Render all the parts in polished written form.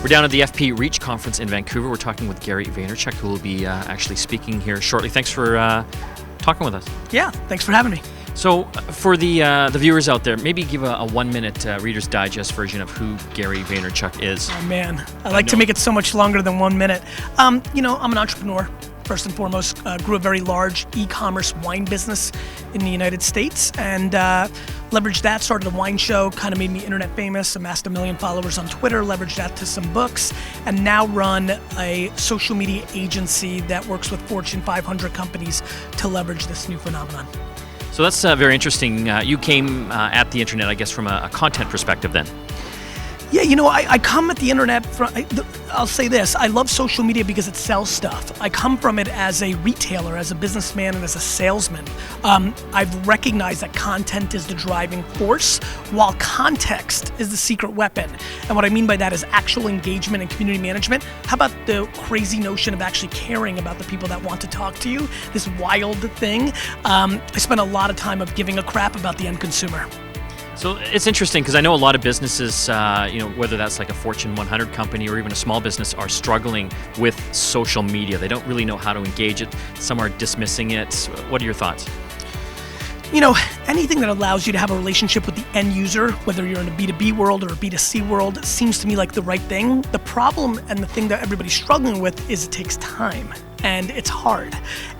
We're down at the FP Reach conference in Vancouver. We're talking with Gary Vaynerchuk, who will be actually speaking here shortly. Thanks for talking with us. Yeah, thanks for having me. So for the viewers out there, maybe give a 1-minute Reader's Digest version of who Gary Vaynerchuk is. Oh man, I like to make it so much longer than 1 minute. I'm an entrepreneur. First and foremost, grew a very large e-commerce wine business in the United States and leveraged that, started a wine show, kind of made me internet famous, amassed 1 million followers on Twitter, leveraged that to some books, and now run a social media agency that works with Fortune 500 companies to leverage this new phenomenon. So that's very interesting. You came at the internet, I guess, from a content perspective then. Yeah, I come at the internet from, I'll say this, I love social media because it sells stuff. I come from it as a retailer, as a businessman, and as a salesman. I've recognized that content is the driving force, while context is the secret weapon. And what I mean by that is actual engagement and community management. How about the crazy notion of actually caring about the people that want to talk to you? This wild thing. I spend a lot of time of giving a crap about the end consumer. So it's interesting because I know a lot of businesses, whether that's like a Fortune 100 company or even a small business, are struggling with social media. They don't really know how to engage it. Some are dismissing it. What are your thoughts? Anything that allows you to have a relationship with the end user, whether you're in a B2B world or a B2C world, seems to me like the right thing. The problem and the thing that everybody's struggling with is it takes time. And it's hard.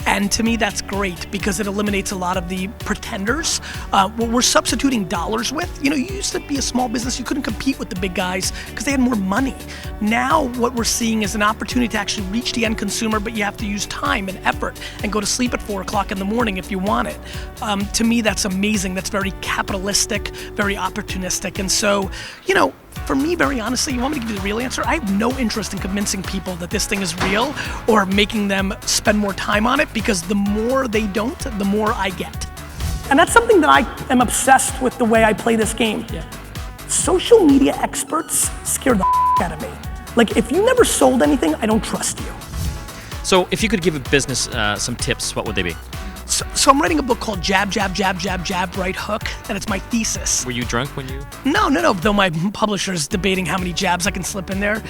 And to me, that's great because it eliminates a lot of the pretenders. What we're substituting dollars with, you used to be a small business, you couldn't compete with the big guys because they had more money. Now, what we're seeing is an opportunity to actually reach the end consumer, but you have to use time and effort and go to sleep at 4 o'clock in the morning if you want it. To me, that's amazing. That's very capitalistic, very opportunistic. And so, for me, very honestly, you want me to give you the real answer? I have no interest in convincing people that this thing is real or making them spend more time on it, because the more they don't, the more I get. And that's something that I am obsessed with, the way I play this game. Yeah. Social media experts scare the out of me. Like, if you never sold anything, I don't trust you. So if you could give a business some tips, what would they be? So I'm writing a book called Jab, Jab, Jab, Jab, Jab, Right Hook, and it's my thesis. Were you drunk when you? No, though my publisher's debating how many jabs I can slip in there.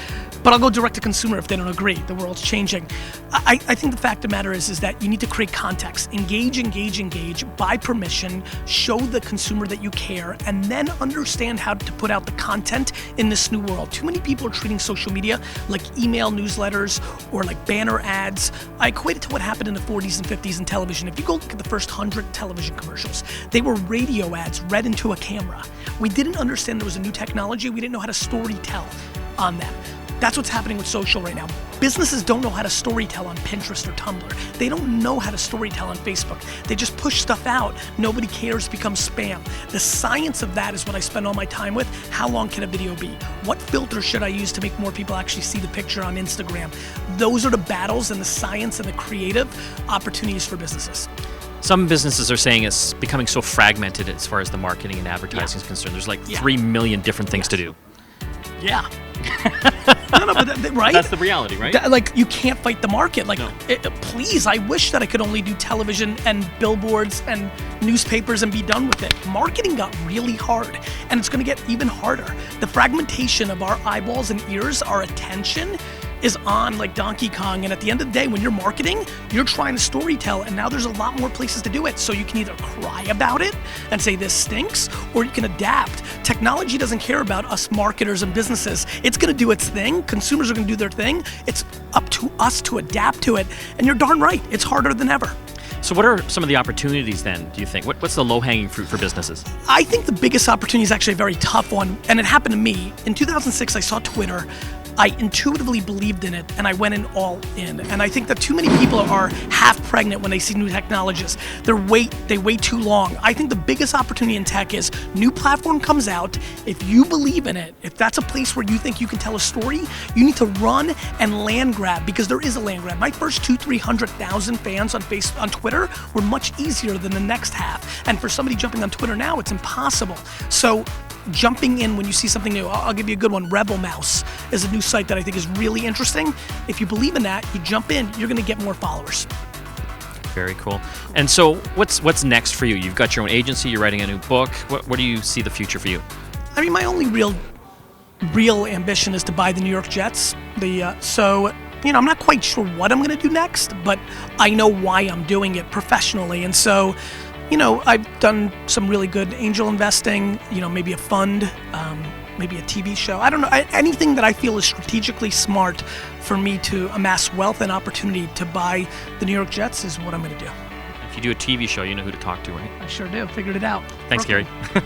But I'll go direct to consumer if they don't agree. The world's changing. I think the fact of the matter is that you need to create context. Engage, buy permission, show the consumer that you care, and then understand how to put out the content in this new world. Too many people are treating social media like email newsletters or like banner ads. I equate it to what happened in the 40s and 50s in television. If you go look at the first 100 television commercials, they were radio ads read into a camera. We didn't understand there was a new technology. We didn't know how to story tell on that. That's what's happening with social right now. Businesses don't know how to storytell on Pinterest or Tumblr. They don't know how to storytell on Facebook. They just push stuff out. Nobody cares, becomes spam. The science of that is what I spend all my time with. How long can a video be? What filter should I use to make more people actually see the picture on Instagram? Those are the battles and the science and the creative opportunities for businesses. Some businesses are saying it's becoming so fragmented as far as the marketing and advertising is concerned. There's like 3 million different things to do. Yeah. But right? That's the reality, right? Like, you can't fight the market. Like, no. Please, I wish that I could only do television and billboards and newspapers and be done with it. Marketing got really hard, and it's going to get even harder. The fragmentation of our eyeballs and ears, our attention, is on like Donkey Kong, and at the end of the day, when you're marketing, you're trying to storytell, and now there's a lot more places to do it. So you can either cry about it and say this stinks, or you can adapt. Technology doesn't care about us marketers and businesses. It's gonna do its thing. Consumers are gonna do their thing. It's up to us to adapt to it, and you're darn right, it's harder than ever. So what are some of the opportunities then, do you think? What's the low-hanging fruit for businesses? I think the biggest opportunity is actually a very tough one, and it happened to me. In 2006, I saw Twitter. I intuitively believed in it, and I went in all in. And I think that too many people are half pregnant when they see new technologies. They wait too long. I think the biggest opportunity in tech is new platform comes out. If you believe in it, if that's a place where you think you can tell a story, you need to run and land grab, because there is a land grab. My first 200,000-300,000 fans on Twitter were much easier than the next half. And for somebody jumping on Twitter now, it's impossible. So jumping in when you see something new. I'll give you a good one. Rebel Mouse is a new site that I think is really interesting. If you believe in that, you jump in, you're gonna get more followers. Very cool. And so what's next for you? You've got your own agency, you're writing a new book. What do you see the future for you? I mean, my only real real ambition is to buy the New York Jets. So I'm not quite sure what I'm going to do next, but I know why I'm doing it professionally. And so, I've done some really good angel investing, maybe a fund, maybe a TV show. I don't know, anything that I feel is strategically smart for me to amass wealth and opportunity to buy the New York Jets is what I'm going to do. If you do a TV show, you know who to talk to, right? I sure do. Figured it out. Thanks, Brooklyn. Gary.